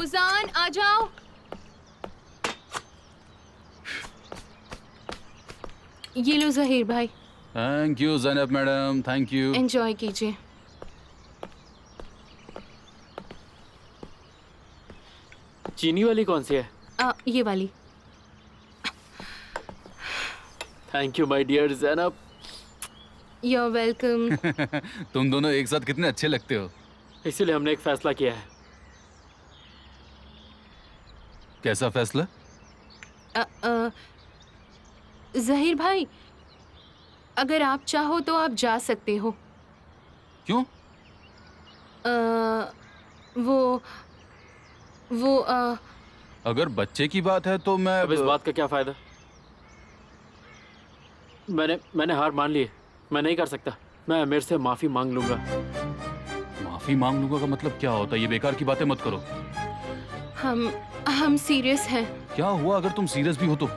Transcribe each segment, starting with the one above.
फौजान आ जाओ। ये लो जहीर भाई। Thank you Zainab madam, thank you. Enjoy कीजिए। चीनी वाली कौन सी है? ये वाली। Thank you my dear Zainab. You are welcome. तुम दोनों एक साथ कितने अच्छे लगते हो। इसीलिए हमने एक फैसला किया है। कैसा फैसला? जहीर भाई, अगर आप चाहो तो आप जा सकते हो। क्यों? वो अगर बच्चे की बात है तो मैं अब इस बात का क्या फायदा? मैंने हार मान ली है। मैं नहीं कर सकता। मैं अमीर से माफी मांग लूंगा। माफी मांग लूंगा का मतलब क्या होता है? ये बेकार की बातें मत करो। हम सीरियस हैं। क्या हुआ अगर तुम सीरियस भी हो तो?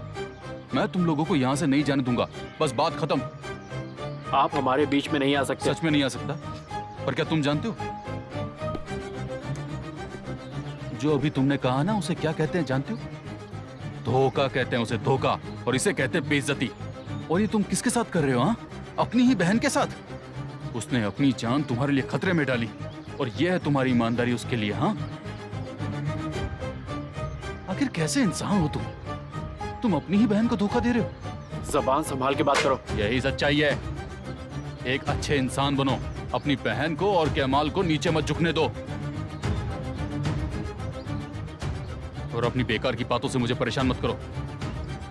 मैं तुम लोगों को यहाँ से नहीं जाने दूंगा, बस बात खत्म। आप हमारे बीच में नहीं आ सकते। सच में नहीं आ सकता? पर क्या तुम जानते हो जो अभी तुमने कहा ना, उसे क्या कहते हैं जानते हो? धोखा कहते हैं उसे, धोखा। और इसे कहते हैं बेइज्जती। और ये तुम किसके साथ कर रहे हो? हाँ, अपनी ही बहन के साथ। उसने अपनी जान तुम्हारे लिए खतरे में डाली और यह है तुम्हारी ईमानदारी उसके लिए? हाँ, आखिर कैसे इंसान हो तुम अपनी ही बहन को धोखा दे रहे हो। जबान संभाल के बात करो। यही सच्चाई है। एक अच्छे इंसान बनो, अपनी बहन को और कैमाल को नीचे मत झुकने दो। और अपनी बेकार की बातों से मुझे परेशान मत करो।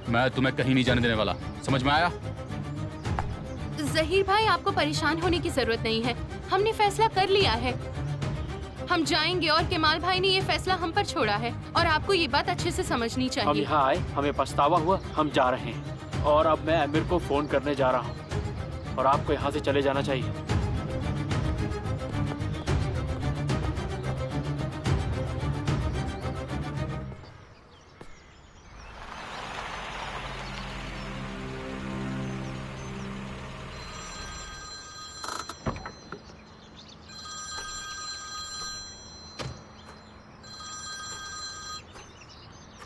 मैं तुम्हें कहीं नहीं जाने देने वाला, समझ में आया? जहीर भाई, आपको परेशान होने की जरूरत नहीं है। हमने फैसला कर लिया है। हम जाएंगे और केमाल भाई ने ये फैसला हम पर छोड़ा है और आपको ये बात अच्छे से समझनी हम चाहिए। यहाँ आए, हमें पछतावा हुआ, हम जा रहे हैं। और अब मैं अमीर को फोन करने जा रहा हूँ और आपको यहाँ से चले जाना चाहिए।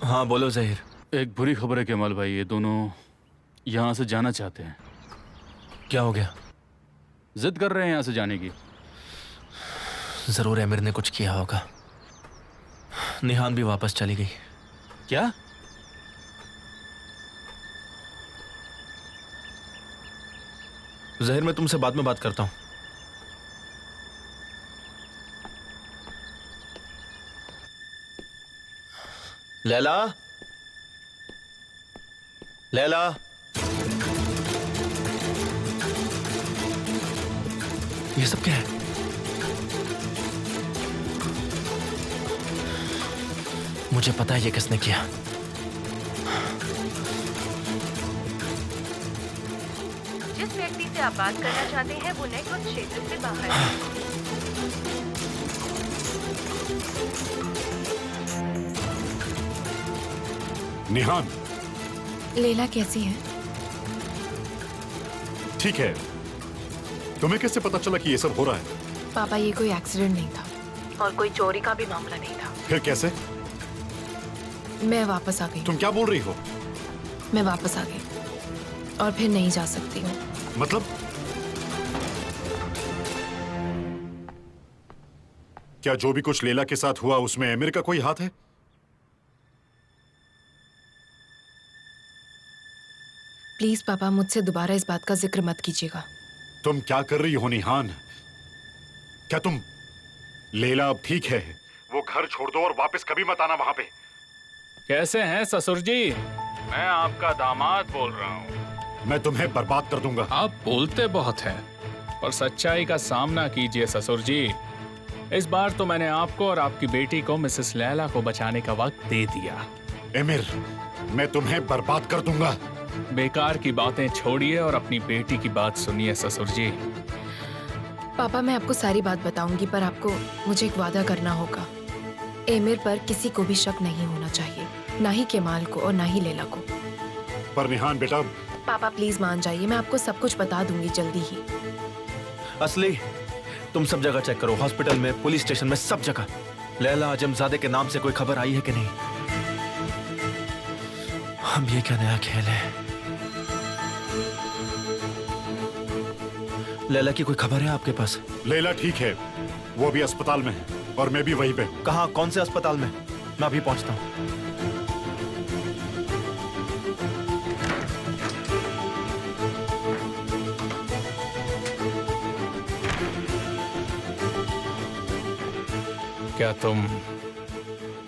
हाँ बोलो ज़हीर। एक बुरी खबर है केमाल भाई, ये दोनों यहाँ से जाना चाहते हैं। क्या हो गया? जिद कर रहे हैं यहाँ से जाने की। जरूर अमीर ने कुछ किया होगा। निहान भी वापस चली गई। क्या? ज़हीर, मैं तुमसे बाद में बात करता हूँ। लैला, लैला, ये सब क्या है? मुझे पता है ये किसने किया। जिस व्यक्ति से आप बात करना चाहते हैं वो नेटवर्क क्षेत्र से बाहर है। निहान, लैला कैसी है? ठीक है। तुम्हें कैसे पता चला कि ये सब हो रहा है? पापा, ये कोई एक्सीडेंट नहीं था और कोई चोरी का भी मामला नहीं था। फिर कैसे? मैं वापस आ गई। तुम क्या बोल रही हो? मैं वापस आ गई और फिर नहीं जा सकती हूँ। मतलब? क्या जो भी कुछ लैला के साथ हुआ उसमें अमीर का कोई हाथ है? प्लीज पापा, मुझसे दोबारा इस बात का जिक्र मत कीजिएगा। तुम क्या कर रही हो निहान? क्या तुम... लैला अब ठीक है, वो घर छोड़ दो और वापस कभी मत आना वहां पे। कैसे हैं ससुर जी? मैं आपका दामाद बोल रहा हूँ। मैं तुम्हें बर्बाद कर दूंगा। आप बोलते बहुत हैं, पर सच्चाई का सामना कीजिए ससुर जी। इस बार तो मैंने आपको और आपकी बेटी को मिसेस लैला को बचाने का वक्त दे दिया। एमिर, मैं तुम्हें बर्बाद कर दूंगा। बेकार की बातें छोड़िए और अपनी बेटी की बात सुनिए ससुर जी। पापा, मैं आपको सारी बात बताऊंगी, पर आपको मुझे एक वादा करना होगा। एमिर पर किसी को भी शक नहीं होना चाहिए, ना ही केमाल को और ना ही लैला को। पर निहान बेटा... पापा प्लीज मान जाइए, मैं आपको सब कुछ बता दूंगी जल्दी ही। असली, तुम सब जगह चेक करो, हॉस्पिटल में, पुलिस स्टेशन में, सब जगह। लैला आजमजादे के नाम से कोई खबर आई है कि नहीं? अब ये क्या नया खेल है? लैला की कोई खबर है आपके पास? लैला ठीक है, वो अभी अस्पताल में है और मैं भी वहीं पे हूँ। कहाँ, कौन से अस्पताल में? मैं अभी पहुंचता हूँ। क्या तुम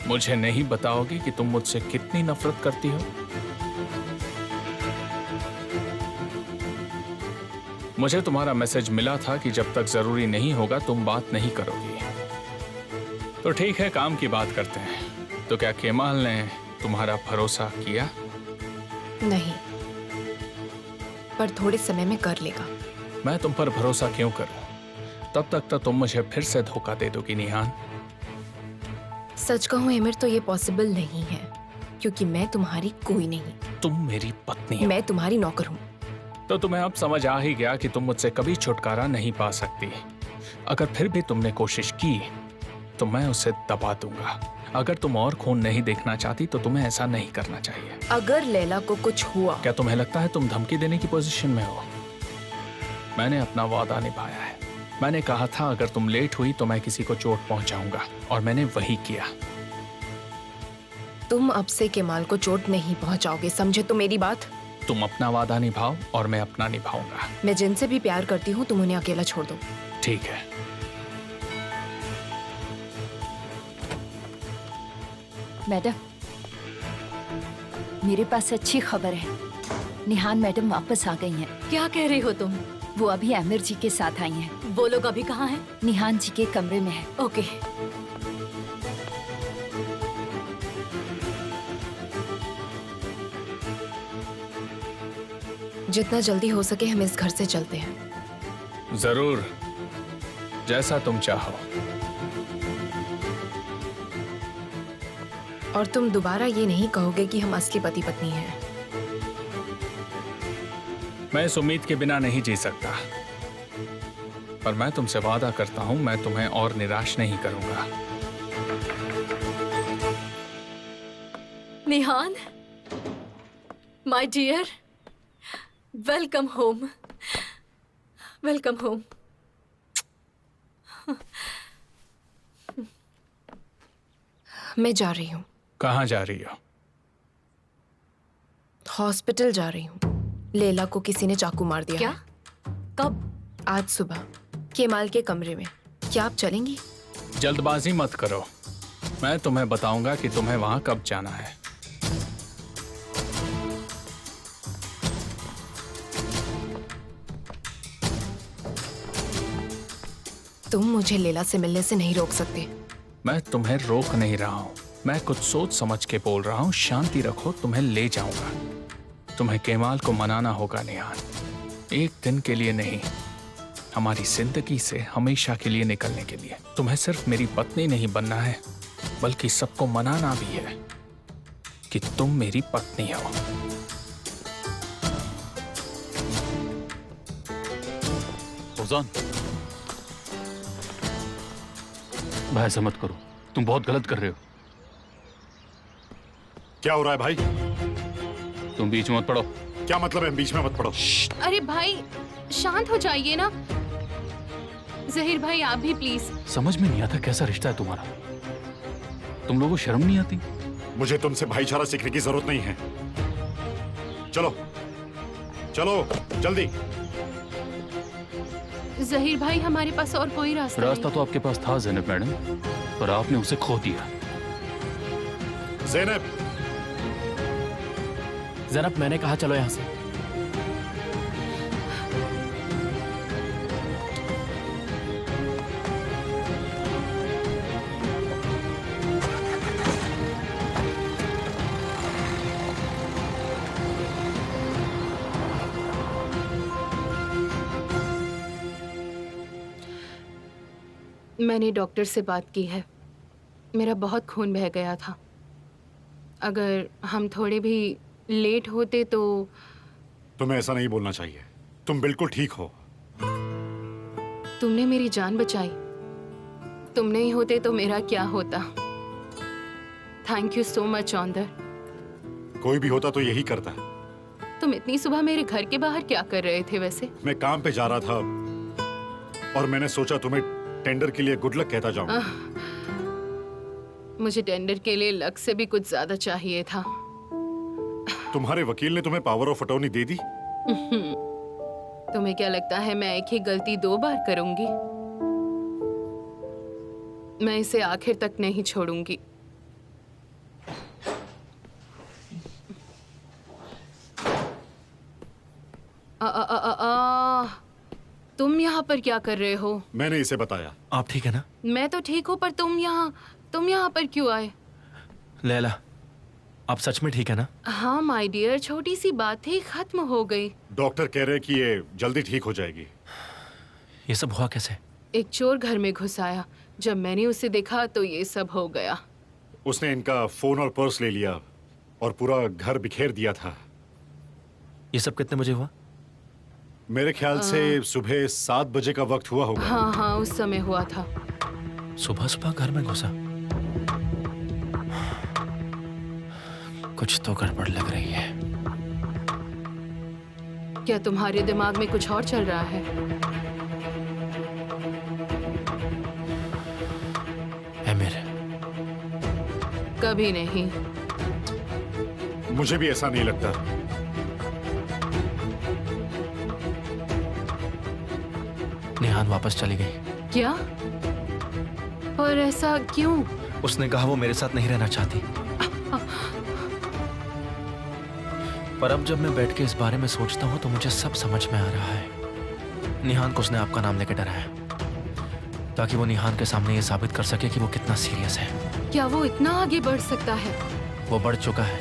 मुझे नहीं बताओगे कि तुम मुझसे कितनी नफरत करती हो? मुझे तुम्हारा मैसेज मिला था कि जब तक जरूरी नहीं होगा तुम बात नहीं करोगी। तो ठीक है, काम की बात करते हैं। तो क्या केमाल ने तुम्हारा भरोसा किया? नहीं, पर थोड़े समय में कर लेगा। मैं तुम पर भरोसा क्यों करूं? तब तक तो तुम मुझे फिर से धोखा दे दोगी निहान। सच कहूं एमिर तो ये पॉसिबल नहीं है, क्योंकि मैं तुम्हारी कोई नहीं। तुम मेरी पत्नी हो। मैं तुम्हारी नौकर हूँ। तो तुम्हें अब समझ आ ही गया कि तुम मुझसे कभी छुटकारा नहीं पा सकती। अगर फिर भी तुमने कोशिश की तो मैं उसे दबा दूंगा। अगर तुम और खून नहीं देखना चाहती तो तुम्हें ऐसा नहीं करना चाहिए। अगर लैला को कुछ हुआ, क्या तुम्हें लगता है तुम धमकी देने की पोजीशन में हो? मैंने अपना वादा निभाया है। मैंने कहा था अगर तुम लेट हुई तो मैं किसी को चोट पहुंचाऊंगा, और मैंने वही किया। तुम अब से केमाल को चोट नहीं पहुंचाओगे, समझे तो मेरी बात? तुम अपना वादा निभाओ और मैं अपना निभाऊंगा। मैं जिनसे भी प्यार करती हूँ तुम उन्हें अकेला छोड़ दो। ठीक है। मैडम, मेरे पास अच्छी खबर है। निहान मैडम वापस आ गई हैं। क्या कह रही हो तुम? वो अभी आमिर जी के साथ आई हैं। वो लोग अभी कहाँ हैं? निहान जी के कमरे में है। ओके। जितना जल्दी हो सके हम इस घर से चलते हैं। जरूर, जैसा तुम चाहो। और तुम दोबारा ये नहीं कहोगे कि हम असली पति पत्नी हैं। मैं इस उम्मीद के बिना नहीं जी सकता, पर मैं तुमसे वादा करता हूं मैं तुम्हें और निराश नहीं करूंगा। Nihan, my dear, welcome home. Welcome home. मैं जा रही हूँ। कहाँ जा रही हो? हॉस्पिटल जा रही हूँ। लैला को किसी ने चाकू मार दिया क्या? है। कब? आज सुबह केमाल के कमरे में। क्या आप चलेंगी? जल्दबाजी मत करो, मैं तुम्हें बताऊंगा कि तुम्हें वहां कब जाना है। तुम मुझे लैला से मिलने से नहीं रोक सकते। मैं तुम्हें रोक नहीं रहा हूं, मैं कुछ सोच समझ के बोल रहा हूं। शांति रखो, तुम्हें ले जाऊंगा। तुम्हें केमाल को मनाना होगा निहान, एक दिन के लिए नहीं, हमारी जिंदगी से हमेशा के लिए निकलने के लिए। तुम्हें सिर्फ मेरी पत्नी नहीं बनना है, बल्कि सबको मनाना भी है कि तुम मेरी पत्नी हो। फौजान, भाई ऐसा मत करो, तुम बहुत गलत कर रहे हो। क्या हो रहा है भाई? तुम बीच में मत पड़ो। क्या मतलब है बीच में मत पड़ो? अरे भाई, शांत हो जाइए ना। जहीर भाई, आप भी प्लीज। समझ में नहीं आता कैसा रिश्ता है तुम्हारा। तुम लोगों को शर्म नहीं आती? मुझे तुमसे भाईचारा सीखने की जरूरत नहीं है। चलो चलो जल्दी। जहीर भाई, हमारे पास और कोई रास्ता रास्ता तो आपके पास था ज़ैनब मैडम, पर आपने उसे खो दिया। ज़ैनब, ज़ैनब, मैंने कहा चलो यहाँ से। मैंने डॉक्टर से बात की है। मेरा बहुत खून बह गया था। अगर हम थोड़े भी लेट होते तो। तुम्हें ऐसा नहीं बोलना चाहिए। तुम बिल्कुल ठीक हो। तुमने मेरी जान बचाई तुम नहीं होते तो मेरा क्या होता। थैंक यू सो मच औंदर। कोई भी होता तो यही करता। तुम इतनी सुबह मेरे घर के बाहर क्या कर रहे थे वैसे? मैं काम पे जा रहा था और मैंने सोचा तुम्हें टेंडर के लिए गुड लक कहता जाऊं। मुझे टेंडर के लिए लक से भी कुछ ज्यादा चाहिए था। तुम्हारे वकील ने तुम्हें पावर ऑफ अटॉर्नी दे दी? तुम्हें क्या लगता है मैं एक ही गलती 2 बार करूंगी? मैं इसे आखिर तक नहीं छोड़ूंगी। तुम यहाँ पर क्या कर रहे हो? मैंने इसे बताया। आप ठीक है ना? मैं तो ठीक हूँ, पर तुम यहाँ पर क्यों आए? लैला, आप सच में ठीक है ना? हाँ माय डियर, छोटी सी बात थी, खत्म हो गई। डॉक्टर कह रहे कि ये जल्दी ठीक हो जाएगी। ये सब हुआ कैसे? एक चोर घर में घुस आया। जब मैंने उसे देखा तो ये सब हो गया। उसने इनका फोन और पर्स ले लिया और पूरा घर बिखेर दिया था। ये सब कितने बजे हुआ? मेरे ख्याल से सुबह 7 बजे का वक्त हुआ होगा। हाँ, उस समय हुआ था। सुबह सुबह घर में घुसा? कुछ तो गड़बड़ लग रही है। क्या तुम्हारे दिमाग में कुछ और चल रहा है? एमिर? कभी नहीं। मुझे भी ऐसा नहीं लगता। निहान वापस चली गई। क्या? पर ऐसा क्यों? उसने कहा वो मेरे साथ नहीं रहना चाहती। पर अब जब मैं बैठ के इस बारे में सोचता हूँ तो मुझे सब समझ में आ रहा है। निहान को उसने आपका नाम लेकर डराया ताकि वो निहान के सामने ये साबित कर सके कि वो कितना सीरियस है। क्या वो इतना आगे बढ़ सकता है? वो बढ़ चुका है।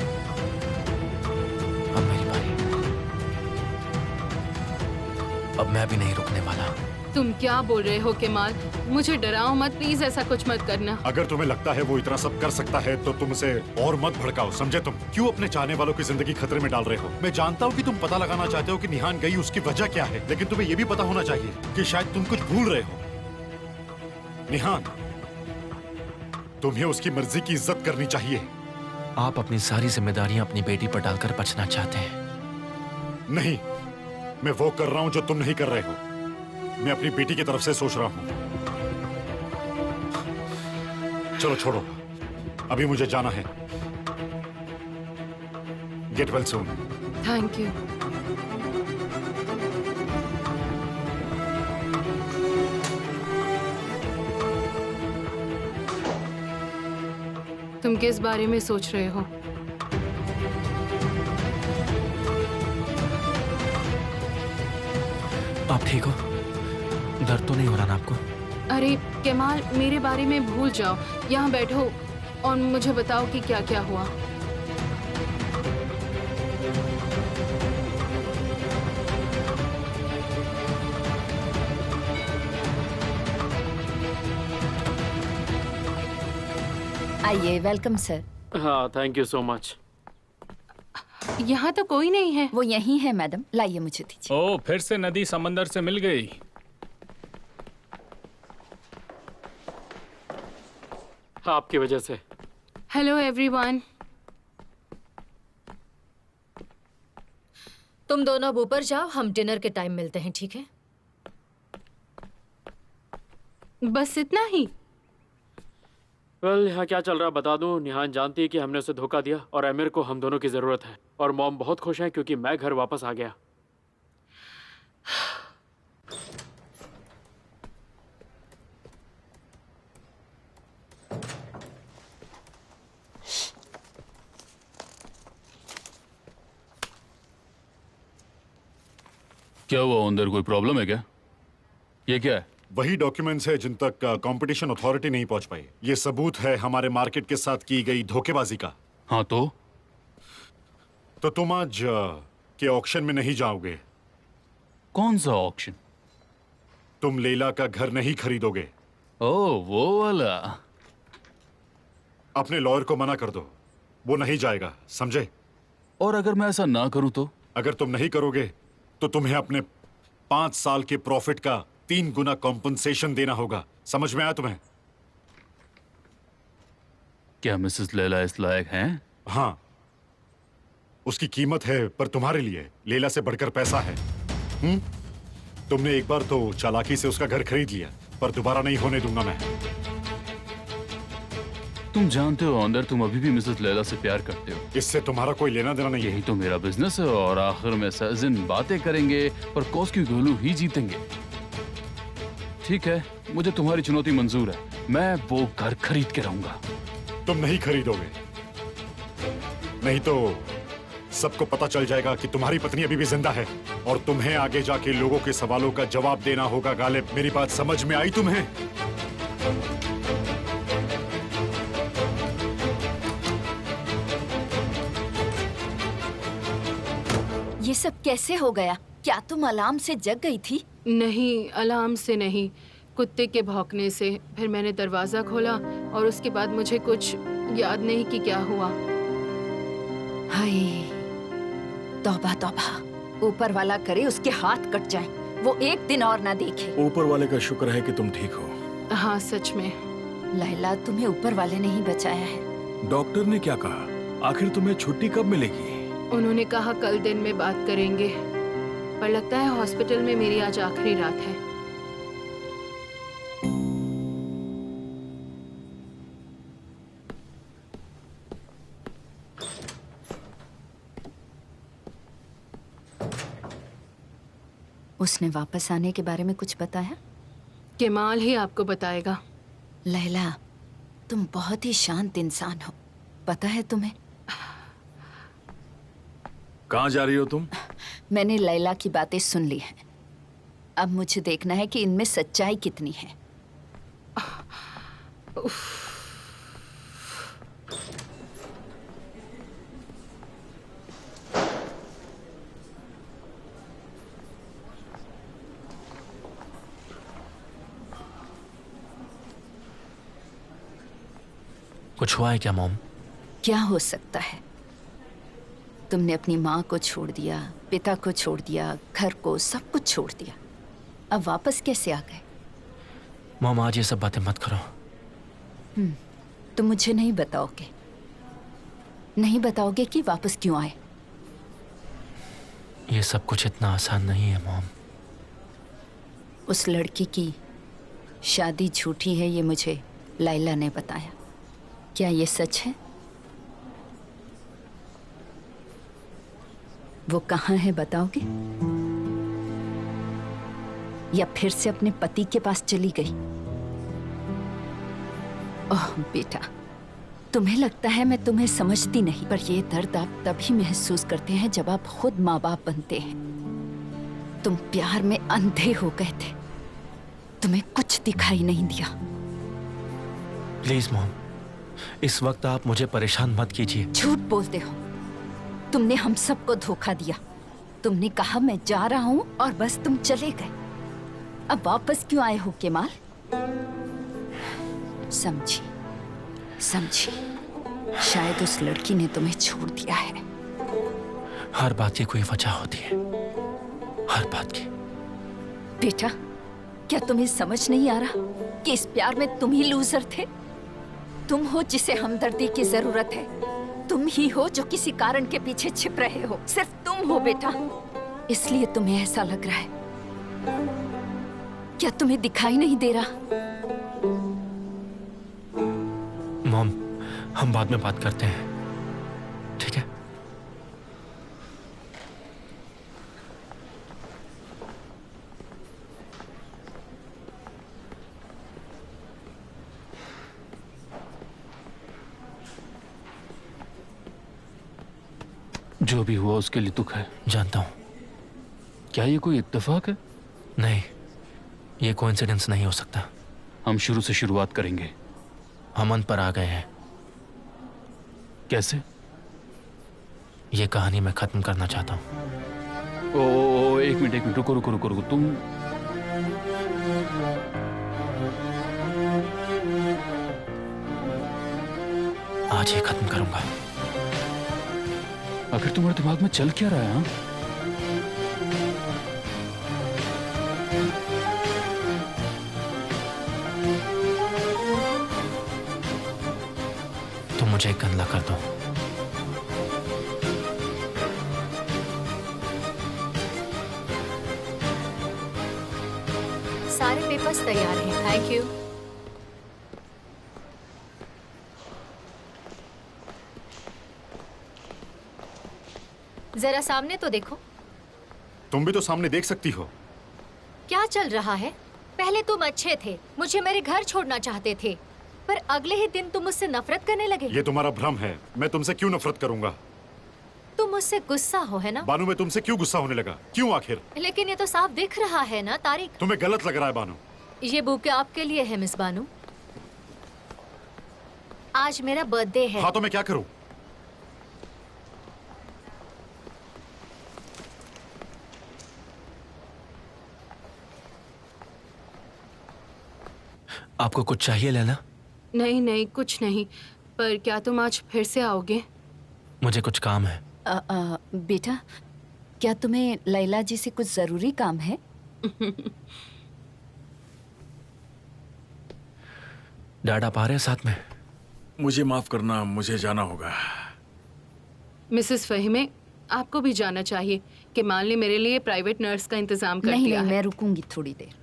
अब मेरी बारी। अब मैं भी नहीं रुकने वाला। तुम क्या बोल रहे हो केमाल? मुझे डराओ मत प्लीज, ऐसा कुछ मत करना। अगर तुम्हें लगता है वो इतना सब कर सकता है तो तुम उसे और मत भड़काओ, समझे? तुम क्यों अपने चाहने वालों की जिंदगी खतरे में डाल रहे हो? मैं जानता हूँ कि तुम पता लगाना चाहते हो कि निहान गई उसकी वजह क्या है, लेकिन तुम्हें ये भी पता होना चाहिए कि शायद तुम कुछ भूल रहे हो। निहान, तुम्हें उसकी मर्जी की इज्जत करनी चाहिए। आप अपनी सारी जिम्मेदारियां अपनी बेटी पर डालकर बचना चाहते हैं। नहीं, मैं वो कर रहा हूं जो तुम नहीं कर रहे हो। मैं अपनी बेटी की तरफ से सोच रहा हूं। चलो छोड़ो, अभी मुझे जाना है। Gate well soon. Thank you. तुम किस बारे में सोच रहे हो? आप ठीक हो? दर्द तो नहीं हो रहा ना आपको? अरे केमाल, मेरे बारे में भूल जाओ। यहाँ बैठो और मुझे बताओ कि क्या क्या हुआ। आइए, वेलकम सर। हाँ, थैंक यू सो मच। यहाँ तो कोई नहीं है। वो यही है मैडम, लाइए मुझे दीजिए। ओ, फिर से नदी समंदर से मिल गई। हाँ, आपकी वजह से। Hello everyone. तुम दोनों अब ऊपर जाओ, हम डिनर के टाइम मिलते हैं, ठीक है? बस इतना ही? वेल, यहाँ क्या चल रहा बता दूं। निहान जानती है कि हमने उसे धोखा दिया और आमिर को हम दोनों की जरूरत है। और मॉम बहुत खुश है क्योंकि मैं घर वापस आ गया। क्या हुआ? अंदर कोई प्रॉब्लम है क्या? ये क्या है? वही डॉक्यूमेंट्स है जिन तक कंपटीशन अथॉरिटी नहीं पहुंच पाई। ये सबूत है हमारे मार्केट के साथ की गई धोखेबाजी का। हाँ तो तुम आज के ऑक्शन में नहीं जाओगे? कौन सा ऑक्शन? तुम लेला का घर नहीं खरीदोगे। ओह, वो वाला। अपने लॉयर को मना कर दो, वो नहीं जाएगा, समझे? और अगर मैं ऐसा ना करूं तो? अगर तुम नहीं करोगे तो तुम्हें अपने 5 साल के प्रॉफिट का 3 गुना कॉम्पनसेशन देना होगा। समझ में आया तुम्हें? क्या मिसेस लैला इस लायक हैं? हाँ, उसकी कीमत है, पर तुम्हारे लिए लैला से बढ़कर पैसा है। तुमने एक बार तो चालाकी से उसका घर खरीद लिया, पर दोबारा नहीं होने दूंगा मैं। तुम जानते हो अंदर तुम अभी भी मिसेस लैला से प्यार करते हो। इससे तुम्हारा कोई लेना देना नहीं है। यही तो मेरा बिजनेस है और आखिर में सर्जिन बातें करेंगे पर कॉस की गोलू ही जीतेंगे। ठीक है, मुझे तुम्हारी चुनौती मंजूर है। मैं वो घर खरीद के रहूंगा। तुम नहीं खरीदोगे, नहीं तो सबको पता चल जाएगा कि तुम्हारी पत्नी अभी भी जिंदा है और तुम्हें आगे जाके लोगों के सवालों का जवाब देना होगा। गालिब, मेरी बात समझ में आई तुम्हें? ये सब कैसे हो गया? क्या तुम अलार्म से जग गई थी? नहीं, अलार्म से नहीं, कुत्ते के भौंकने से। फिर मैंने दरवाजा खोला और उसके बाद मुझे कुछ याद नहीं कि क्या हुआ। हाय, तौबा तौबा, ऊपर वाला करे उसके हाथ कट जाएं, वो एक दिन और ना देखे। ऊपर वाले का शुक्र है कि तुम ठीक हो। हाँ, सच में। लैला, तुम्हें ऊपर वाले ने ही बचाया है। डॉक्टर ने क्या कहा? आखिर तुम्हें छुट्टी कब मिलेगी? उन्होंने कहा कल दिन में बात करेंगे, पर लगता है हॉस्पिटल में मेरी आज आखिरी रात है। उसने वापस आने के बारे में कुछ बताया? केमाल ही आपको बताएगा। लैला, तुम बहुत ही शांत इंसान हो, पता है तुम्हें? कहाँ जा रही हो तुम? मैंने लैला की बातें सुन ली हैं। अब मुझे देखना है कि इनमें सच्चाई कितनी है। कुछ हुआ है क्या मॉम? क्या हो सकता है? तुमने अपनी माँ को छोड़ दिया, पिता को छोड़ दिया, घर को, सब कुछ छोड़ दिया। अब वापस कैसे आ गए? मॉम, आज ये सब बातें मत करो। तुम मुझे नहीं बताओगे? नहीं बताओगे कि वापस क्यों आए? ये सब कुछ इतना आसान नहीं है मॉम। उस लड़की की शादी झूठी है, ये मुझे लैला ने बताया। क्या ये सच है? वो कहाँ है बताओगे? या फिर से अपने पति के पास चली गई? ओह बेटा, तुम्हें लगता है मैं तुम्हें समझती नहीं, पर ये दर्द आप तभी महसूस करते हैं जब आप खुद माँ बाप बनते हैं। तुम प्यार में अंधे हो गए थे, तुम्हें कुछ दिखाई नहीं दिया। प्लीज मॉम, इस वक्त आप मुझे परेशान मत कीजिए। झूठ बोलते हो। तुमने हम सबको धोखा दिया। तुमने कहा मैं जा रहा हूं और बस तुम चले गए। अब वापस क्यों आए हो केमाल? समझी, शायद उस लड़की ने तुम्हें छोड़ दिया है। हर बात की कोई वजह होती है, हर बात की। बेटा, क्या तुम्हें समझ नहीं आ रहा कि इस प्यार में तुम ही लूजर थे? तुम हो जिसे हमदर्दी की जरूरत है। तुम ही हो जो किसी कारण के पीछे छिप रहे हो। सिर्फ तुम हो बेटा, इसलिए तुम्हें ऐसा लग रहा है। क्या तुम्हें दिखाई नहीं दे रहा? मॉम, हम बाद में बात करते हैं, ठीक है? जो भी हुआ उसके लिए दुख है। जानता हूं। क्या ये कोई इत्तेफाक है? नहीं, ये कोइंसिडेंस नहीं हो सकता। हम शुरू से शुरुआत करेंगे। हम अंत पर आ गए हैं। कैसे? ये कहानी मैं खत्म करना चाहता हूं। ओ, एक मिनट, रुको। तुम आज ही खत्म करूंगा। आखिर तुम्हारे दिमाग में चल क्या रहा है? हाँ? मुझे एक गन कर दो। सारे पेपर्स तैयार हैं। Thank you. जरा सामने तो देखो। तुम भी तो सामने देख सकती हो। क्या चल रहा है? पहले तुम अच्छे थे, मुझे मेरे घर छोड़ना चाहते थे, पर अगले ही दिन तुम मुझसे नफरत करने लगे। ये तुम्हारा भ्रम है। मैं तुमसे क्यों नफरत करूंगा? तुम मुझसे गुस्सा हो, है ना? बानू, मैं तुमसे क्यों गुस्सा होने लगा? क्यों आखिर? लेकिन ये तो साफ दिख रहा है ना तारिक। तुम्हें गलत लग रहा है बानू। ये बुके आपके लिए है मिस बानू। आज मेरा बर्थडे है। हाँ, तो मैं क्या करूं? आपको कुछ चाहिए लैला? नहीं नहीं, कुछ नहीं। पर क्या तुम आज फिर से आओगे? मुझे कुछ काम है। बेटा, क्या तुम्हें लैला जी से कुछ जरूरी काम है? डैड आप आ रहे हैं साथ में? मुझे माफ करना, मुझे जाना होगा। मिसेस फहीमे, आपको भी जाना चाहिए कि मान ने मेरे लिए प्राइवेट नर्स का इंतजाम कर दिया है। मैं रुकूंगी थोड़ी देर।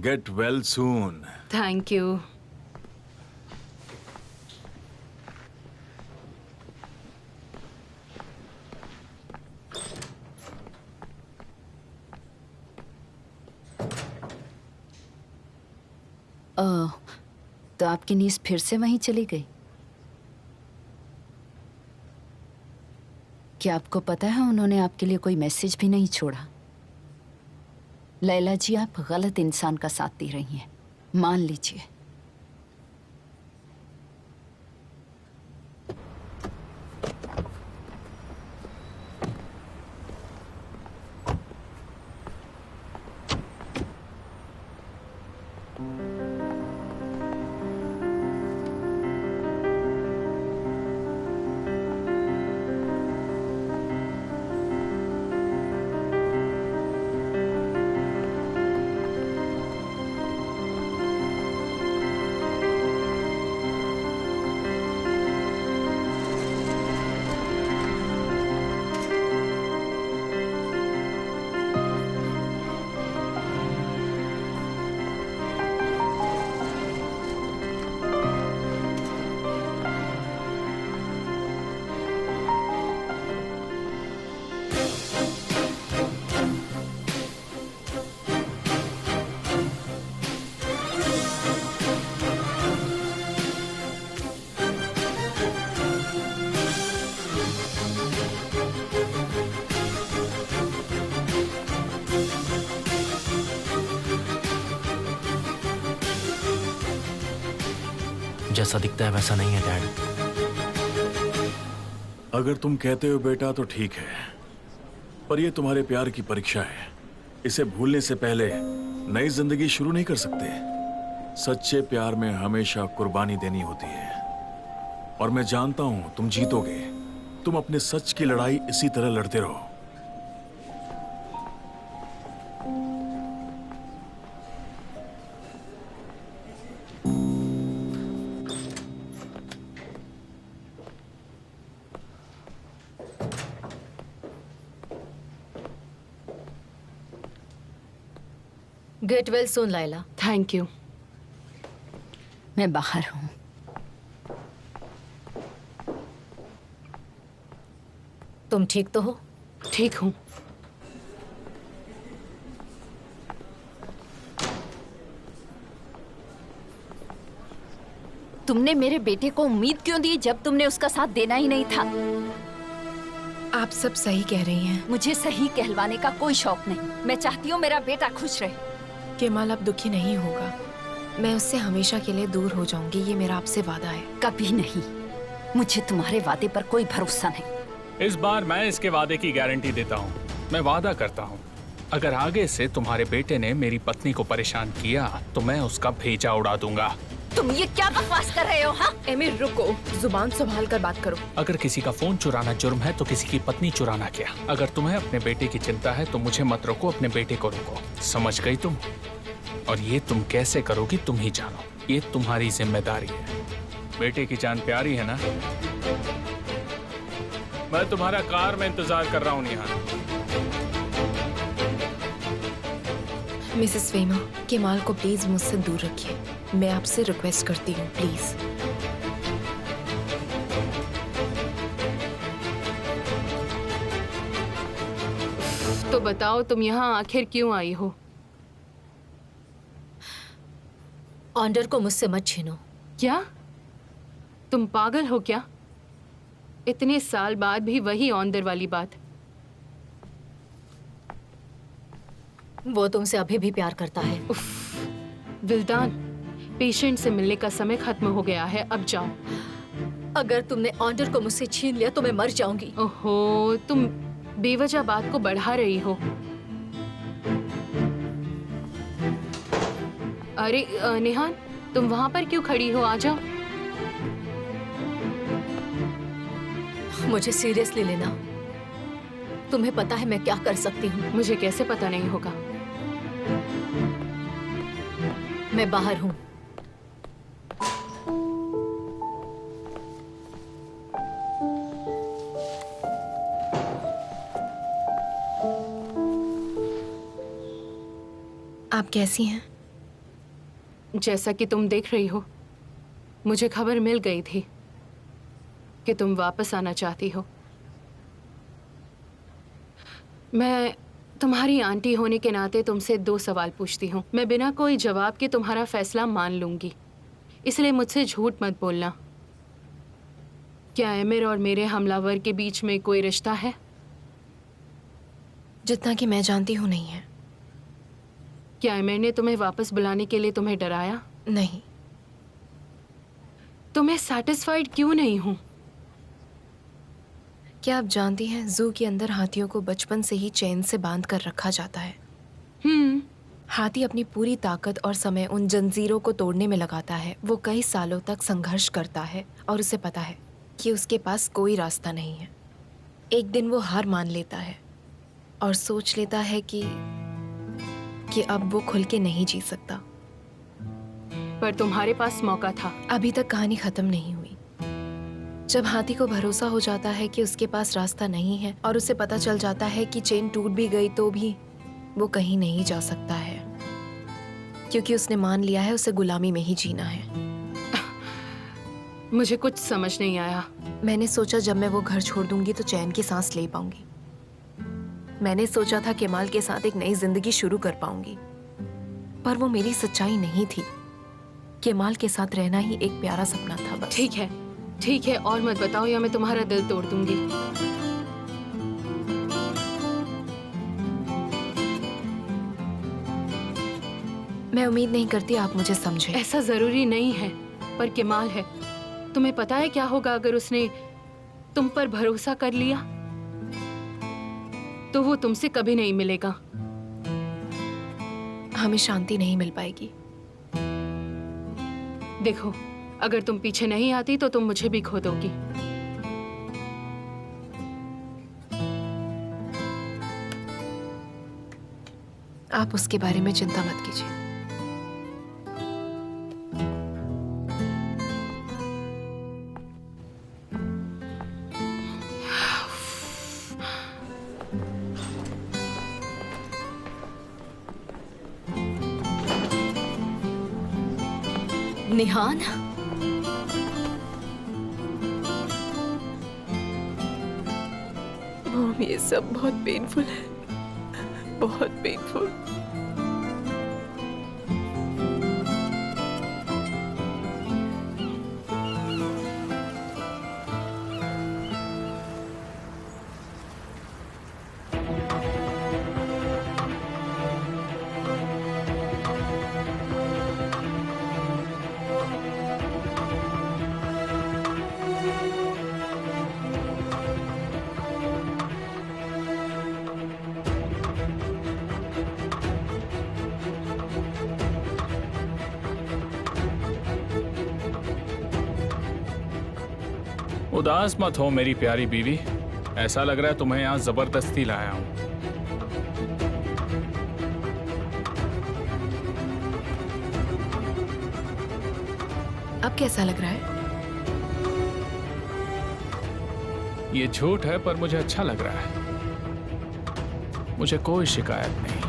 Get well soon. Thank you. तो आपकी नीस फिर से वहीं चली गई? क्या आपको पता है उन्होंने आपके लिए कोई मैसेज भी नहीं छोड़ा? लैला जी, आप गलत इंसान का साथ दे रही हैं, मान लीजिए। जैसा दिखता है वैसा नहीं है डैड। अगर तुम कहते हो बेटा तो ठीक है, पर यह तुम्हारे प्यार की परीक्षा है। इसे भूलने से पहले नई जिंदगी शुरू नहीं कर सकते। सच्चे प्यार में हमेशा कुर्बानी देनी होती है, और मैं जानता हूं तुम जीतोगे। तुम अपने सच की लड़ाई इसी तरह लड़ते रहो। Gate well soon Laila. Thank you. मैं बाहर हूँ। तुम ठीक तो हो? ठीक हूँ। तुमने मेरे बेटे को उम्मीद क्यों दी जब तुमने उसका साथ देना ही नहीं था? आप सब सही कह रही हैं। मुझे सही कहलवाने का कोई शौक नहीं। मैं चाहती हूँ मेरा बेटा खुश रहे। केमाल अब दुखी नहीं होगा। मैं उससे हमेशा के लिए दूर हो जाऊंगी, ये मेरा आपसे वादा है। कभी नहीं। मुझे तुम्हारे वादे पर कोई भरोसा नहीं। इस बार मैं इसके वादे की गारंटी देता हूँ। मैं वादा करता हूँ, अगर आगे से तुम्हारे बेटे ने मेरी पत्नी को परेशान किया तो मैं उसका भेजा उड़ा दूंगा। तुम ये क्या बकवास कर रहे हो? हाँ एमिर रुको, जुबान संभाल कर बात करो। अगर किसी का फोन चुराना जुर्म है तो किसी की पत्नी चुराना क्या? अगर तुम्हें अपने बेटे की चिंता है तो मुझे मत रोको, अपने बेटे को रोको। समझ गई तुम? और ये तुम कैसे करोगी तुम ही जानो। ये तुम्हारी जिम्मेदारी है। बेटे की जान प्यारी है ना? मैं तुम्हारा कार में इंतजार कर रहा हूँ निहान। मिसेस वेमा, केमाल को प्लीज मुझसे दूर रखिए। मैं आपसे रिक्वेस्ट करती हूँ, प्लीज। तो बताओ तुम यहाँ आखिर क्यों आई हो? ऑन्डर को मुझसे मत छीनो। क्या तुम पागल हो क्या? इतने साल बाद भी वही ऑन्डर वाली बात। वो तुमसे अभी भी प्यार करता है। विल्दान, पेशेंट से मिलने का समय खत्म हो गया है, अब जाओ। अगर तुमने ऑन्डर को मुझसे छीन लिया तो मैं मर जाऊंगी। ओहो, तुम बेवजह बात को बढ़ा रही हो। अरे निहान, तुम वहां पर क्यों खड़ी हो? आ जाओ। मुझे सीरियसली लेना। तुम्हें पता है मैं क्या कर सकती हूँ। मुझे कैसे पता नहीं होगा? मैं बाहर हूँ। आप कैसी हैं? जैसा कि तुम देख रही हो, मुझे खबर मिल गई थी कि तुम वापस आना चाहती हो। मैं तुम्हारी आंटी होने के नाते तुमसे 2 सवाल पूछती हूँ। मैं बिना कोई जवाब के तुम्हारा फैसला मान लूंगी, इसलिए मुझसे झूठ मत बोलना। क्या एमिर और मेरे हमलावर के बीच में कोई रिश्ता है? जितना कि मैं जानती हूँ नहीं है। क्या एमिर ने तुम्हें वापस बुलाने के लिए तुम्हें डराया? नहीं। तो मैं सैटिस्फाइड क्यों नहीं हूँ? क्या आप जानती हैं, जू के अंदर हाथियों को बचपन से ही चैन से बांध कर रखा जाता है। हाथी अपनी पूरी ताकत और समय उन जंजीरों को तोड़ने में लगाता है। वो कई सालों तक संघर्ष करता है और उसे पता है कि उसके पास कोई रास्ता नहीं है। एक दिन वो हार मान लेता है और सोच लेता है कि अब वो खुल के नहीं जी सकता। पर तुम्हारे पास मौका था। अभी तक कहानी खत्म नहीं हुई। जब हाथी को भरोसा हो जाता है कि उसके पास रास्ता नहीं है और उसे पता चल जाता है कि चेन टूट भी गई तो भी वो कहीं नहीं जा सकता है, क्योंकि उसने मान लिया है उसे गुलामी में ही जीना है। मुझे कुछ समझ नहीं आया। मैंने सोचा जब मैं वो घर छोड़ दूंगी तो चैन की सांस ले पाऊंगी। मैंने सोचा था केमाल के साथ एक नई जिंदगी शुरू कर पाऊंगी, पर वो मेरी सच्चाई नहीं थी। केमाल के साथ रहना ही एक प्यारा सपना था बस। ठीक है, और मत बताओ या मैं तुम्हारा दिल तोड़ दूंगी। मैं उम्मीद नहीं करती आप मुझे समझे। ऐसा जरूरी नहीं है, पर केमाल है। तुम्हें पता है क्या होगा अगर उसने तुम पर भरोसा कर लिया? तो वो तुमसे कभी नहीं मिलेगा। हमें शांति नहीं मिल पाएगी। देखो, अगर तुम पीछे नहीं आती तो तुम मुझे भी खो दोगी। आप उसके बारे में चिंता मत कीजिए। निहान, मॉम, ये सब बहुत पेनफुल है, बहुत पेनफुल। उदास मत हो मेरी प्यारी बीवी। ऐसा लग रहा है तुम्हें यहाँ जबरदस्ती लाया हूँ। अब कैसा लग रहा है? ये झूठ है पर मुझे अच्छा लग रहा है। मुझे कोई शिकायत नहीं।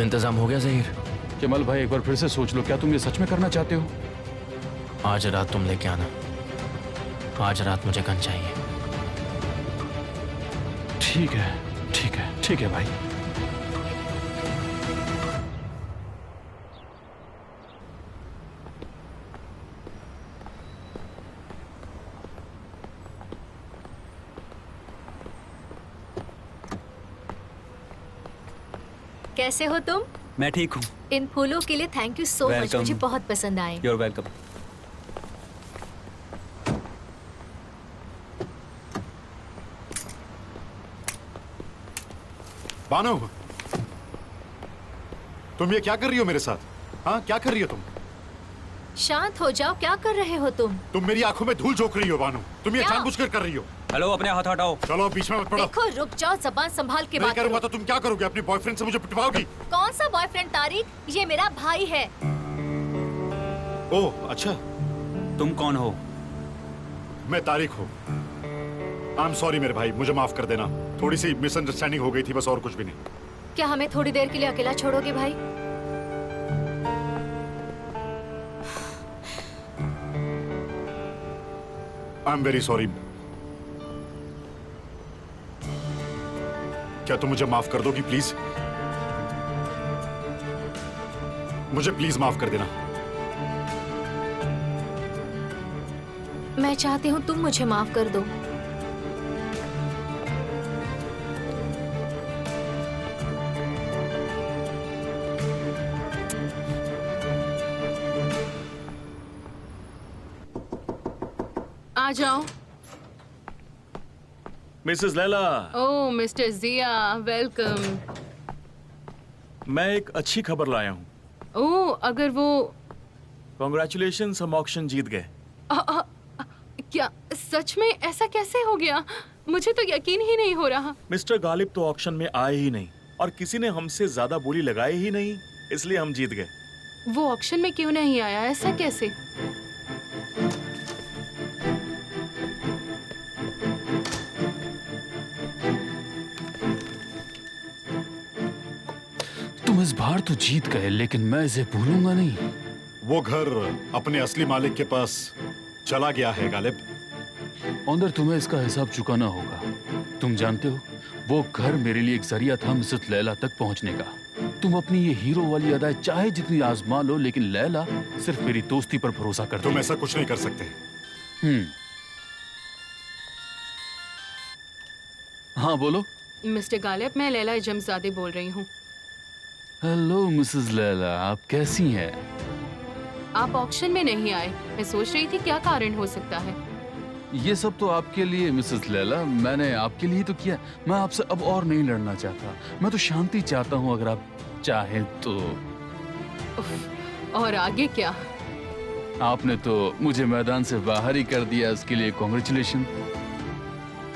इंतजाम हो गया ज़हीर? केमल भाई एक बार फिर से सोच लो, क्या तुम ये सच में करना चाहते हो? आज रात तुम लेके आना। आज रात मुझे गन चाहिए। ठीक है, ठीक है, ठीक है भाई। कैसे हो तुम? मैं ठीक हूँ। इन फूलों के लिए thank you so much, Welcome. मुझे बहुत पसंद आए। You're welcome. बानो, तुम ये क्या कर रही हो मेरे साथ? हाँ, क्या कर रही हो तुम? शांत हो जाओ, क्या कर रहे हो तुम? तुम मेरी आंखों में धूल झोंक रही हो बानो। तुम ये क्या? जानबूझकर कर रही हो। हेलो, अपने हाथ हटाओ। चलो बीच में मत पड़ो। देखो रुक जाओ, जबान संभाल के नहीं बात करूंगा करो। तो तुम क्या करोगे? अपने बॉयफ्रेंड से मुझे पिटवाओगी? कौन सा बॉयफ्रेंड तारिक? ये मेरा भाई है। ओह अच्छा, तुम कौन हो? मैं तारिक हूँ। आई एम सॉरी मेरे भाई, मुझे माफ कर देना। थोड़ी सी मिसअंडरस्टैंडिंग हो गई थी, बस और कुछ भी नहीं। क्या हमें थोड़ी देर के लिए अकेला छोड़ोगे भाई? I am very sorry. क्या तुम मुझे माफ कर दोगी प्लीज? मुझे प्लीज माफ कर देना। मैं चाहती हूँ तुम मुझे माफ कर दो। आ जाओ। मिसेस लैला, ओह मिस्टर जिया, वेलकम। मैं एक अच्छी खबर लाया हूँ। ओह, अगर वो कॉन्ग्रेचुलेशंस, हम ऑक्शन जीत गए। क्या सच में? ऐसा कैसे हो गया? मुझे तो यकीन ही नहीं हो रहा। मिस्टर गालिब तो ऑक्शन में आए ही नहीं और किसी ने हमसे ज्यादा बोली लगाई ही नहीं, इसलिए हम जीत गए। वो ऑक्शन में क्यों नहीं आया? ऐसा कैसे? तुम इस बार तो जीत गए, लेकिन मैं इसे भूलूंगा नहीं। वो घर अपने असली मालिक के पास चला गया है गालिब। अंदर तुम्हें इसका हिसाब चुकाना होगा। तुम जानते हो, वो घर मेरे लिए एक जरिया था मिसेस लैला तक पहुंचने का। तुम अपनी ये हीरो वाली अदाएं चाहे जितनी आजमा लो, लेकिन लैला सिर्फ मेरी दोस्ती पर भरोसा करती तुम है। ऐसा कुछ नहीं कर सकते। हाँ बोलो। मिस्टर गालिब, मैं लैला इजमजादे बोल रही हूँ। हेलो मिसेस लैला, आप कैसी हैं? आप ऑक्शन में नहीं आए। मैं सोच रही थी क्या कारण हो सकता है। ये सब तो आपके लिए मिसेस लैला, मैंने आपके लिए तो किया। मैं आपसे अब और नहीं लड़ना चाहता। मैं तो शांति चाहता हूँ, अगर आप चाहें तो। उफ, और आगे क्या? आपने तो मुझे मैदान से बाहर ही कर दिया, इसके लिए कॉन्ग्रेचुलेशन।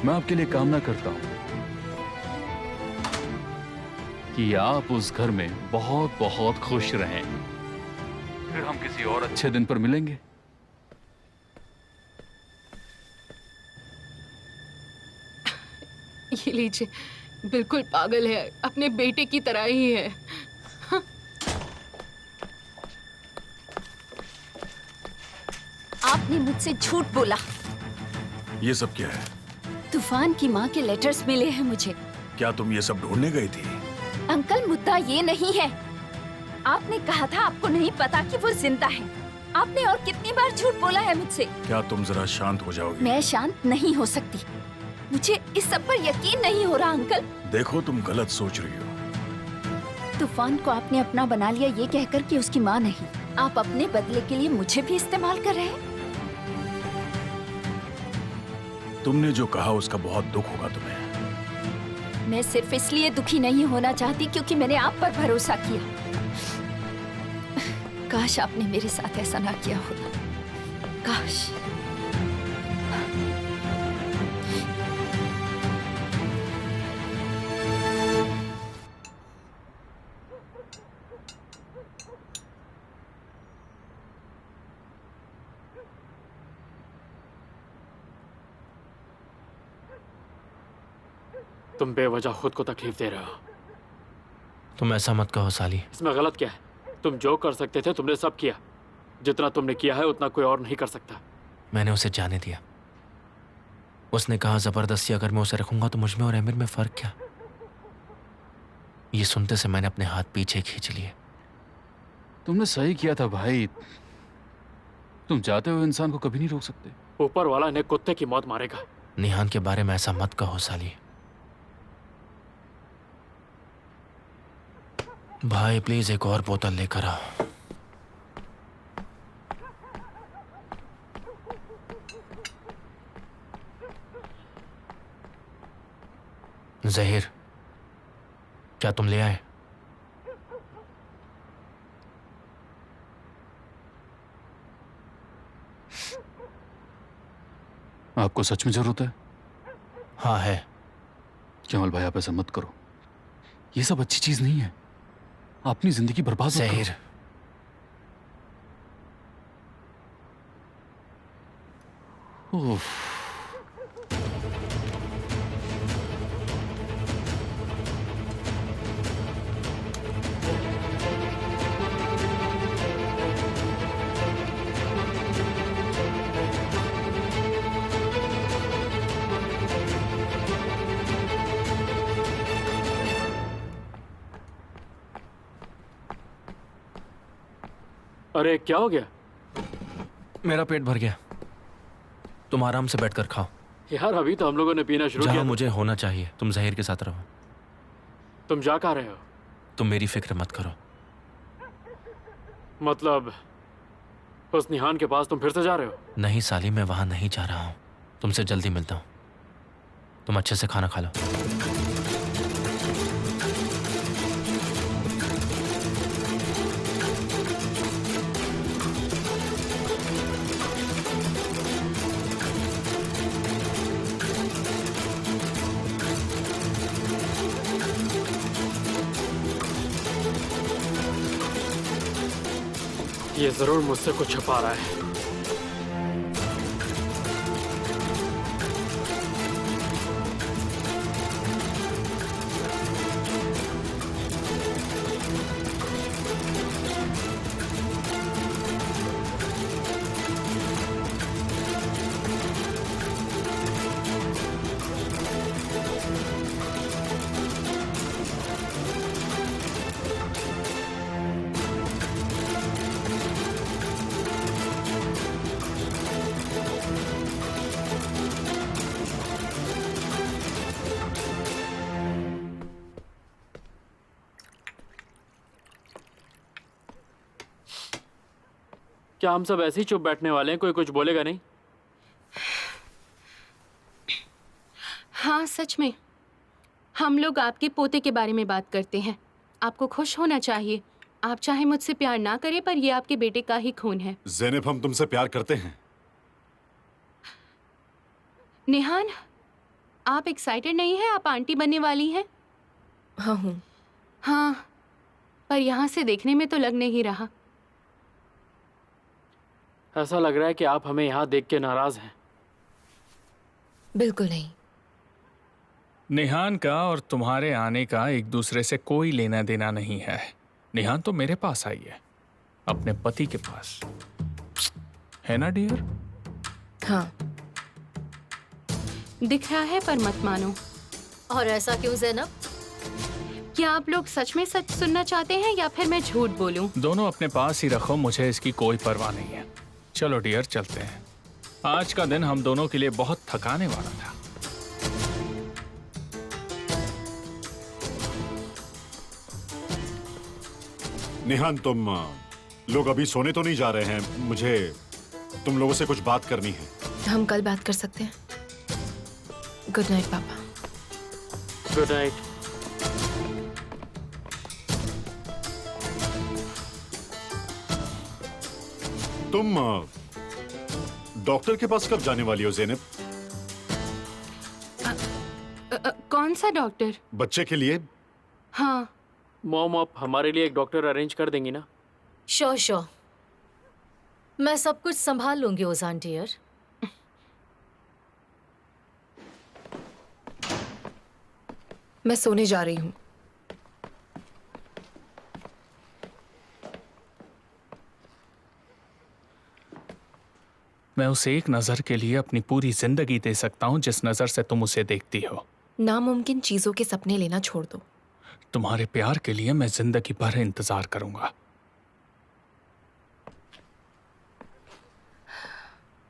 मैं आपके लिए कामना करता हूँ कि आप उस घर में बहुत बहुत खुश रहें। फिर हम किसी और अच्छे दिन पर मिलेंगे। ये लीजिए, बिल्कुल पागल है, अपने बेटे की तरह ही है। आपने मुझसे झूठ बोला। ये सब क्या है? तूफान की माँ के लेटर्स मिले हैं मुझे। क्या तुम ये सब ढूंढने गई थी? अंकल, मुद्दा ये नहीं है। आपने कहा था आपको नहीं पता कि वो जिंदा है। आपने और कितनी बार झूठ बोला है मुझसे। क्या तुम जरा शांत हो जाओगी? मैं शांत नहीं हो सकती। मुझे इस सब पर यकीन नहीं हो रहा अंकल। देखो, तुम गलत सोच रही हो। तूफान को आपने अपना बना लिया ये कहकर कि उसकी माँ नहीं। आप अपने बदले के लिए मुझे भी इस्तेमाल कर रहे हैं। तुमने जो कहा उसका बहुत दुख होगा तुम्हें। मैं सिर्फ इसलिए दुखी नहीं होना चाहती क्योंकि मैंने आप पर भरोसा किया। काश आपने मेरे साथ ऐसा ना किया होता। काश। तुम बेवजह खुद को तकलीफ दे रहे हो। तुम ऐसा मत कहो साली। इसमें गलत क्या है? तुम जो कर सकते थे तुमने सब किया। जितना तुमने किया है उतना कोई और नहीं कर सकता। मैंने उसे जाने दिया। उसने कहा जबरदस्ती अगर मैं उसे रखूंगा तो मुझमें और एमिर में फर्क क्या। ये सुनते से मैंने अपने हाथ पीछे खींच लिए। तुमने सही किया था भाई। तुम जाते हुए इंसान को कभी नहीं रोक सकते। ऊपर वाला इन्हें कुत्ते की मौत मारेगा। निहान के बारे में ऐसा मत कहो साली। भाई प्लीज एक और बोतल लेकर आओ। जहीर, क्या तुम ले आए? आपको सच में जरूरत है? हाँ है। कमल भाई आप ऐसा मत करो। ये सब अच्छी चीज नहीं है। अपनी जिंदगी बर्बाद मत करो। जहीर, उफ। अरे क्या हो गया? मेरा पेट भर गया। तुम आराम से बैठकर खाओ। यार अभी तो हम लोगों ने पीना शुरू किया। जहाँ मुझे होना चाहिए। तुम जहीर के साथ रहो। तुम जा कहाँ रहे हो? तुम मेरी फिक्र मत करो। मतलब उस निहान के पास तुम फिर से जा रहे हो? नहीं साली, मैं वहां नहीं जा रहा हूँ। तुमसे जल्दी मिलता हूँ। तुम अच्छे से खाना खा लो। ये जरूर मुझसे कुछ छुपा रहा है। क्या हम सब ऐसे ही चुप बैठने वाले हैं? कोई कुछ बोलेगा नहीं? हाँ सच में हम लोग आपके पोते के बारे में बात करते हैं। आपको खुश होना चाहिए। आप चाहे मुझसे प्यार ना करें पर ये आपके बेटे का ही खून है। ज़ैनब, हम तुमसे प्यार करते हैं। निहान, आप एक्साइटेड नहीं हैं? आप आंटी बनने वाली हैं? हाँ हूँ। हाँ, पर यहाँ से देखने में तो लग नहीं रहा। ऐसा लग रहा है कि आप हमें यहाँ देख के नाराज हैं। बिल्कुल नहीं। निहान का और तुम्हारे आने का एक दूसरे से कोई लेना देना नहीं है। निहान तो मेरे पास आई है, अपने पति के पास, है ना डियर? हाँ। दिख रहा है पर मत मानो। और ऐसा क्यों ज़ैनब? क्या आप लोग सच में सच सुनना चाहते हैं या फिर मैं झूठ बोलूं? दोनों अपने पास ही रखो, मुझे इसकी कोई परवाह नहीं है। चलो डियर चलते हैं। आज का दिन हम दोनों के लिए बहुत थकाने वाला था। निहान, तुम लोग अभी सोने तो नहीं जा रहे हैं? मुझे तुम लोगों से कुछ बात करनी है। हम कल बात कर सकते हैं। गुड नाइट पापा। Good night. तुम डॉक्टर के पास कब जाने वाली हो ज़ैनब? कौन सा डॉक्टर? बच्चे के लिए। हाँ। मॉम, आप हमारे लिए एक डॉक्टर अरेंज कर देंगी ना? श्योर। मैं सब कुछ संभाल लूंगी ओजान डियर। मैं सोने जा रही हूँ। मैं उसे एक नजर के लिए अपनी पूरी जिंदगी दे सकता हूँ जिस नजर से तुम उसे देखती हो। नामुमकिन चीजों के सपने लेना छोड़ दो। तुम्हारे प्यार के लिए मैं जिंदगी भर इंतजार करूंगा।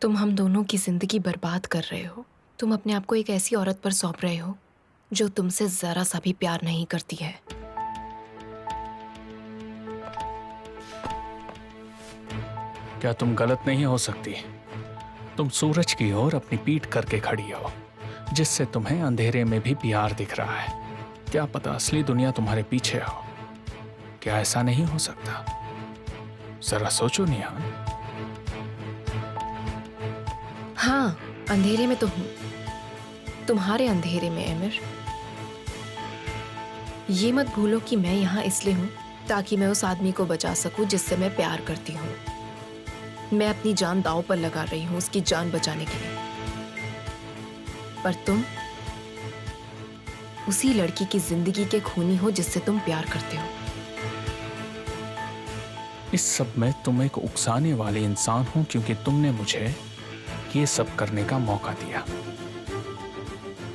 तुम हम दोनों की जिंदगी बर्बाद कर रहे हो। तुम अपने आप को एक ऐसी औरत पर सौंप रहे हो जो तुमसे जरा सा भी प्यार नहीं करती है। क्या तुम गलत नहीं हो सकती? तुम सूरज की ओर अपनी पीठ करके खड़ी हो, जिससे तुम्हें अंधेरे में भी प्यार दिख रहा है। क्या पता असली दुनिया तुम्हारे पीछे हो। क्या ऐसा नहीं हो सकता? जरा सोचो निहान। हाँ, अंधेरे में तो हूं, तुम्हारे अंधेरे में एमिर। ये मत भूलो कि मैं यहाँ इसलिए हूँ ताकि मैं उस आदमी को बचा सकूं जिससे मैं प्यार करती हूँ। मैं अपनी जान दांव पर लगा रही हूँ उसकी जान बचाने के लिए। पर तुम उसी लड़की की जिंदगी के खूनी हो जिससे तुम प्यार करते हो। इस सब में तुम एक उकसाने वाले इंसान हो क्योंकि तुमने मुझे ये सब करने का मौका दिया।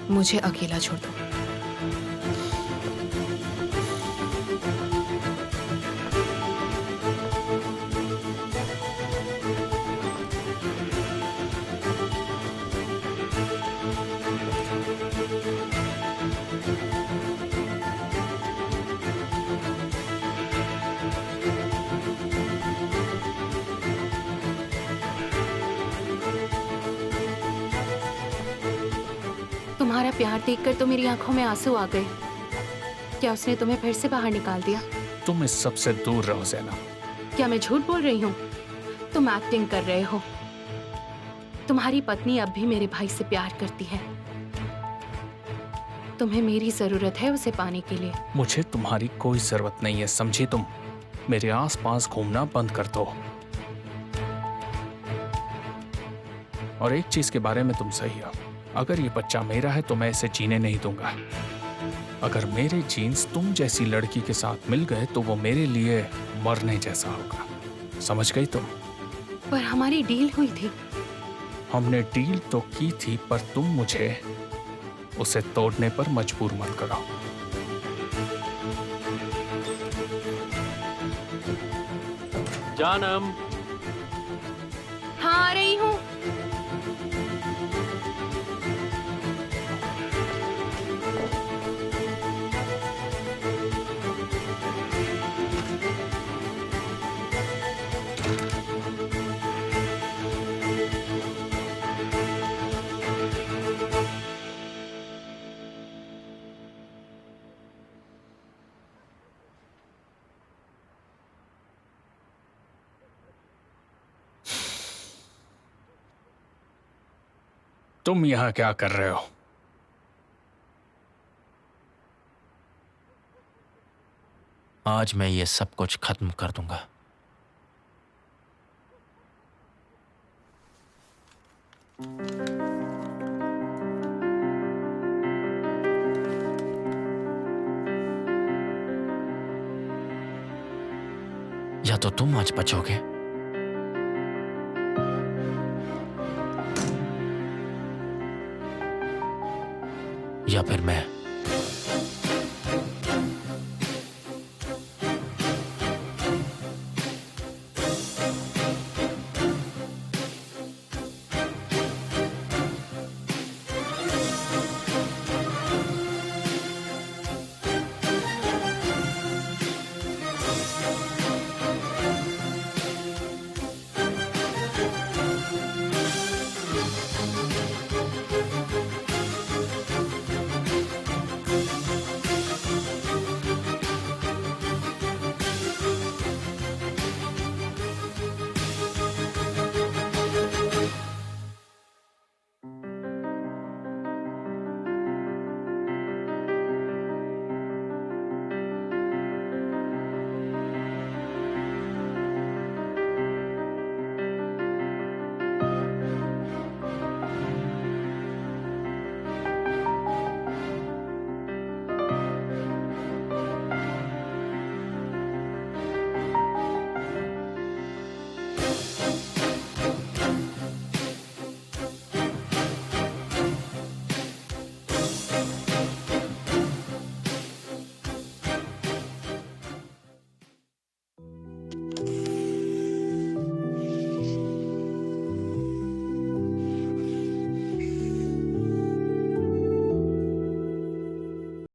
मुझे अकेला छोड़ दो। तुम्हारा प्यार देखकर तो मेरी आंखों में आंसू आ गए। क्या उसने तुम्हें फिर से बाहर निकाल दिया? तुम इस सब से दूर रहो ज़ैनब। क्या मैं झूठ बोल रही हूँ? तुम एक्टिंग कर रहे हो। तुम्हारी पत्नी अब भी मेरे भाई से प्यार करती है। तुम्हें मेरी जरूरत है उसे पाने के लिए। मुझे तुम्हारी कोई जरूरत नहीं है, समझी तुम? मेरे आसपास घूमना बंद कर दो। और एक चीज के बारे में तुम सही हो, अगर ये बच्चा मेरा है तो मैं इसे जीने नहीं दूंगा। अगर मेरे जीन्स तुम जैसी लड़की के साथ मिल गए तो वो मेरे लिए मरने जैसा होगा। समझ गई तुम? पर हमारी डील हुई थी। हमने डील तो की थी, पर तुम मुझे उसे तोड़ने पर मजबूर मत करो। जानम। हाँ, आ रही हूँ। तुम यहां क्या कर रहे हो? आज मैं ये सब कुछ खत्म कर दूंगा। या तो तुम आज बचोगे या फिर मैं।